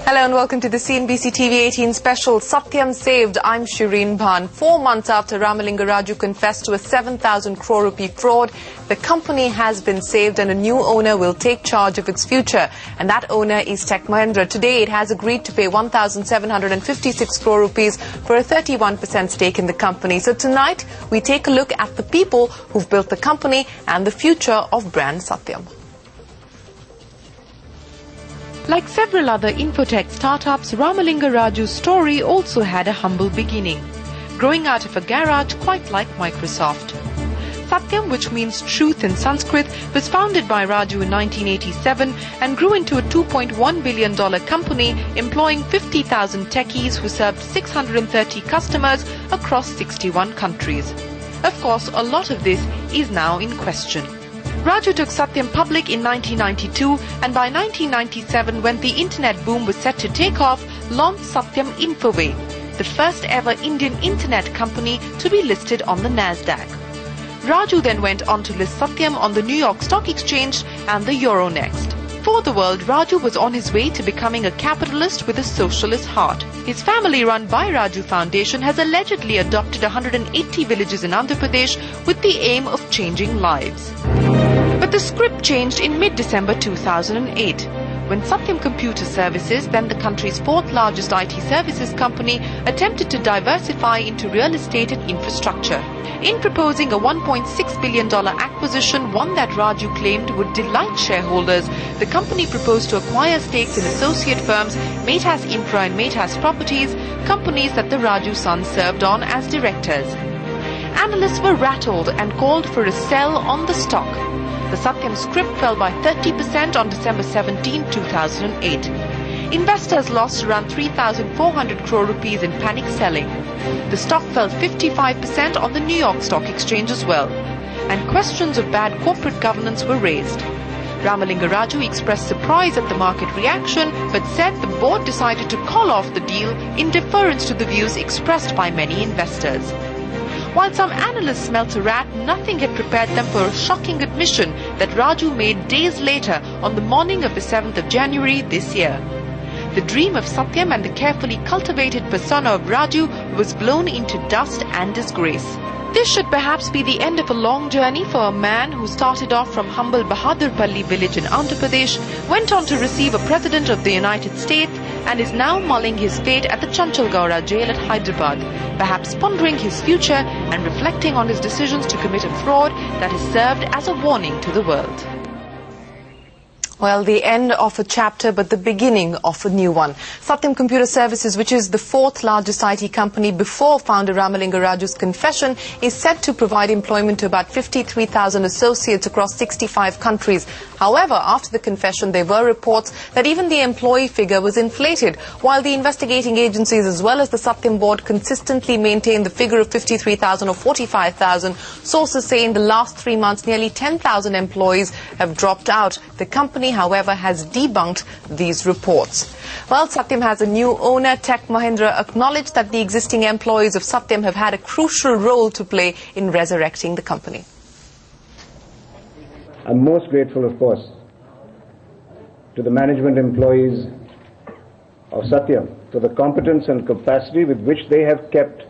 Hello and welcome to the CNBC TV 18 special Satyam Saved. I'm Shireen Bhan. 4 months after Ramalinga Raju confessed to a 7,000 crore rupee fraud, the company has been saved and a new owner will take charge of its future. And that owner is Tech Mahindra. Today it has agreed to pay 1,756 crore rupees for a 31% stake in the company. So tonight we take a look at the people who've built the company and the future of Brand Satyam. Like several other infotech startups, Ramalinga Raju's story also had a humble beginning, growing out of a garage quite like Microsoft. Satyam, which means truth in Sanskrit, was founded by Raju in 1987 and grew into a $2.1 billion company employing 50,000 techies who served 630 customers across 61 countries. Of course, a lot of this is now in question. Raju took Satyam public in 1992 and by 1997, when the internet boom was set to take off, launched Satyam Infoway, the first ever Indian internet company to be listed on the Nasdaq. Raju then went on to list Satyam on the New York Stock Exchange and the Euronext. For the world, Raju was on his way to becoming a capitalist with a socialist heart. His family-run By Raju Foundation has allegedly adopted 180 villages in Andhra Pradesh with the aim of changing lives. But the script changed in mid-December 2008, when Satyam Computer Services, then the country's fourth largest IT services company, attempted to diversify into real estate and infrastructure. In proposing a $1.6 billion acquisition, one that Raju claimed would delight shareholders, the company proposed to acquire stakes in associate firms Metas Infra and Metas Properties, companies that the Raju sons served on as directors. Analysts were rattled and called for a sell on the stock. The Satyam script fell by 30% on December 17, 2008. Investors lost around 3,400 crore rupees in panic selling. The stock fell 55% on the New York Stock Exchange as well. And questions of bad corporate governance were raised. Ramalinga Raju expressed surprise at the market reaction, but said the board decided to call off the deal in deference to the views expressed by many investors. While some analysts smelt a rat, nothing had prepared them for a shocking admission that Raju made days later on the morning of the 7th of January this year. The dream of Satyam and the carefully cultivated persona of Raju was blown into dust and disgrace. This should perhaps be the end of a long journey for a man who started off from humble Bahadurpalli village in Andhra Pradesh, went on to receive a President of the United States, and is now mulling his fate at the Chanchalgowda jail at Hyderabad, perhaps pondering his future and reflecting on his decisions to commit a fraud that has served as a warning to the world. Well, the end of a chapter, but the beginning of a new one. Satyam Computer Services, which is the fourth largest IT company before founder Ramalinga Raju's confession, is set to provide employment to about 53,000 associates across 65 countries. However, after the confession, there were reports that even the employee figure was inflated, while the investigating agencies as well as the Satyam board consistently maintained the figure of 53,000 or 45,000. Sources say in the last 3 months, nearly 10,000 employees have dropped out. The company, however, has debunked these reports. Well, Satyam has a new owner. Tech Mahindra acknowledged that the existing employees of Satyam have had a crucial role to play in resurrecting the company. I'm most grateful, of course, to the management employees of Satyam for the competence and capacity with which they have kept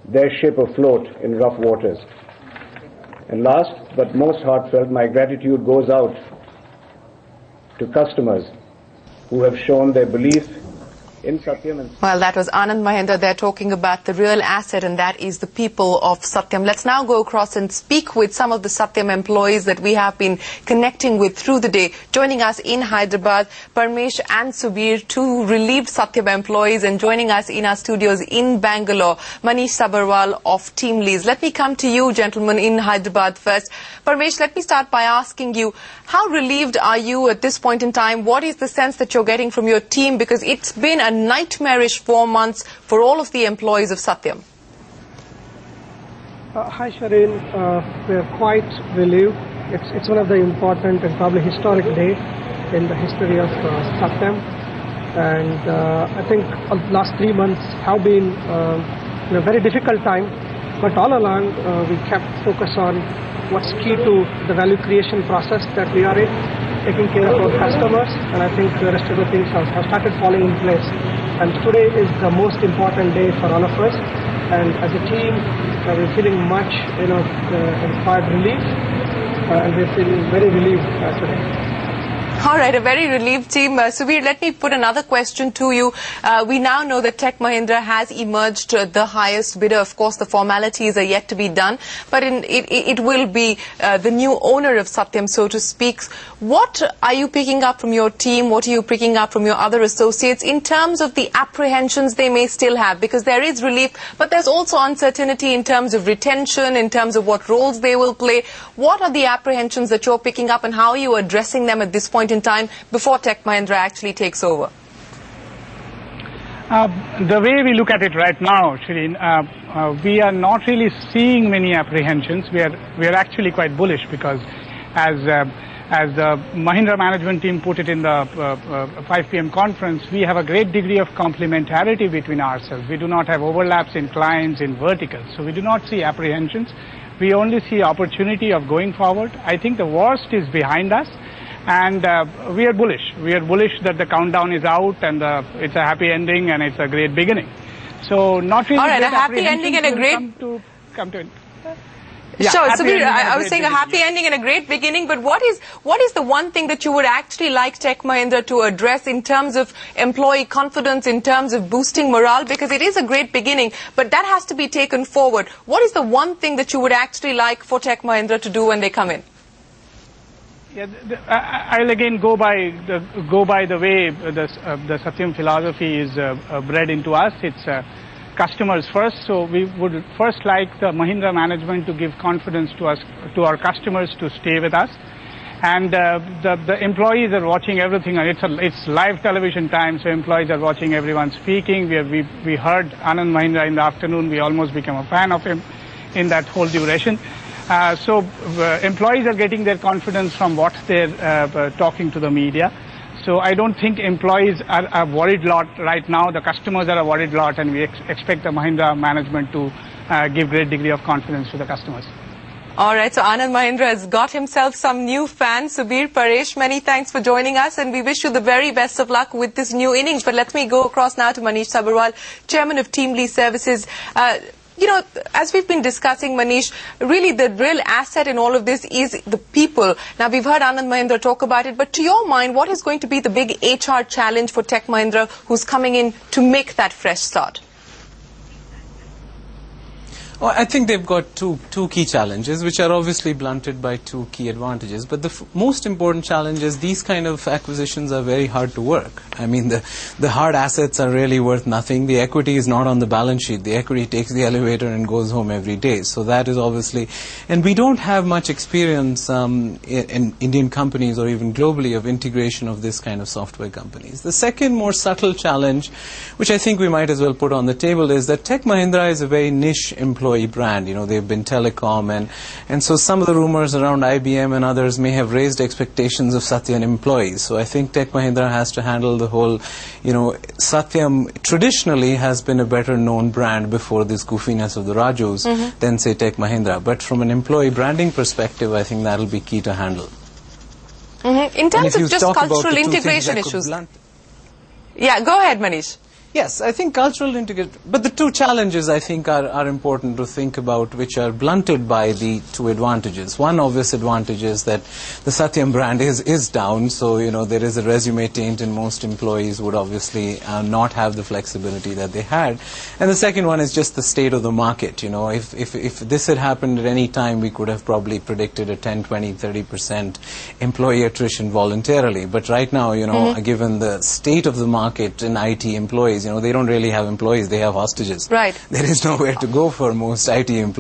their ship afloat in rough waters. And last but most heartfelt, my gratitude goes out to customers who have shown their belief in Satyam. Well, that was Anand Mahindra there talking about the real asset, and that is the people of Satyam. Let's now go across and speak with some of the Satyam employees that we have been connecting with through the day. Joining us in Hyderabad, Parmesh and Subir, two relieved Satyam employees, and joining us in our studios in Bangalore, Manish Sabarwal of Team Leads. Let me come to you, gentlemen, in Hyderabad first. Parmesh, let me start by asking you, how relieved are you at this point in time? What is the sense that you're getting from your team? Because it's been a nightmarish 4 months for all of the employees of Satyam. Hi Shireen, we're quite relieved. It's one of the important and probably historic day in the history of Satyam, and I think the last 3 months have been a very difficult time, but all along we kept focus on what's key to the value creation process that we are in. taking care of our customers, and I think the rest of the things have started falling in place. And today is the most important day for all of us. And as a team, we're feeling much, inspired relief, and we're feeling very relieved today. All right, a very relieved team. Subir, let me put another question to you. We now know that Tech Mahindra has emerged the highest bidder. Of course, the formalities are yet to be done, but it will be the new owner of Satyam, so to speak. What are you picking up from your team? What are you picking up from your other associates in terms of the apprehensions they may still have? Because there is relief, but there's also uncertainty in terms of retention, in terms of what roles they will play. What are the apprehensions that you're picking up, and how are you addressing them at this point in time before Tech Mahindra actually takes over? The way we look at it right now, Shireen, we are not really seeing many apprehensions. We are actually quite bullish, because as the Mahindra management team put it in the 5 p.m. conference, we have a great degree of complementarity between ourselves. We do not have overlaps in clients, in verticals, so we do not see apprehensions. We only see opportunity of going forward. I think the worst is behind us. And we are bullish. We are bullish that the countdown is out, and it's a happy ending, and it's a great beginning. So not really. All right, a happy ending and a great. Come to it. Yeah, sure, Subir, I was saying a happy ending and a great beginning, but what is the one thing that you would actually like Tech Mahindra to address in terms of employee confidence, in terms of boosting morale? Because it is a great beginning, but that has to be taken forward. What is the one thing that you would actually like for Tech Mahindra to do when they come in? Yeah, I'll again go by the way the Satyam philosophy is bred into us. It's customers first. So we would first like the Mahindra management to give confidence to us, to our customers, to stay with us. And the employees are watching everything, and it's live television time, so employees are watching everyone speaking. We heard Anand Mahindra in the afternoon. We almost became a fan of him in that whole duration. So employees are getting their confidence from what they're talking to the media. So I don't think employees are worried lot right now. The customers are a worried lot, and we expect the Mahindra management to give great degree of confidence to the customers. All right, so Anand Mahindra has got himself some new fans. Subir, Paresh, many thanks for joining us, and we wish you the very best of luck with this new innings. But let me go across now to Manish Sabharwal, Chairman of Team Lease Services. As we've been discussing, Manish, really the real asset in all of this is the people. Now, we've heard Anand Mahindra talk about it, but to your mind, what is going to be the big HR challenge for Tech Mahindra, who's coming in to make that fresh start? Well, I think they've got two key challenges, which are obviously blunted by two key advantages. But the most important challenge is these kind of acquisitions are very hard to work. I mean, the hard assets are really worth nothing. The equity is not on the balance sheet. The equity takes the elevator and goes home every day. So that is obviously, and we don't have much experience in Indian companies or even globally of integration of this kind of software companies. The second more subtle challenge, which I think we might as well put on the table, is that Tech Mahindra is a very niche employee brand. They've been telecom, and so some of the rumors around IBM and others may have raised expectations of Satyam employees. So I think Tech Mahindra has to handle the whole, Satyam traditionally has been a better known brand before this goofiness of the Rajus than say Tech Mahindra. But from an employee branding perspective, I think that'll be key to handle. In terms of just cultural integration issues. Yeah, go ahead, Manish. Yes, I think cultural integration, but the two challenges I think are important to think about, which are blunted by the two advantages. One obvious advantage is that the Satyam brand is down, so there is a resume taint, and most employees would obviously not have the flexibility that they had. And the second one is just the state of the market. If this had happened at any time, we could have probably predicted a 10, 20, 30% employee attrition voluntarily. But right now, given the state of the market in IT employees, they don't really have employees, they have hostages. Right. There is nowhere to go for most IT employees.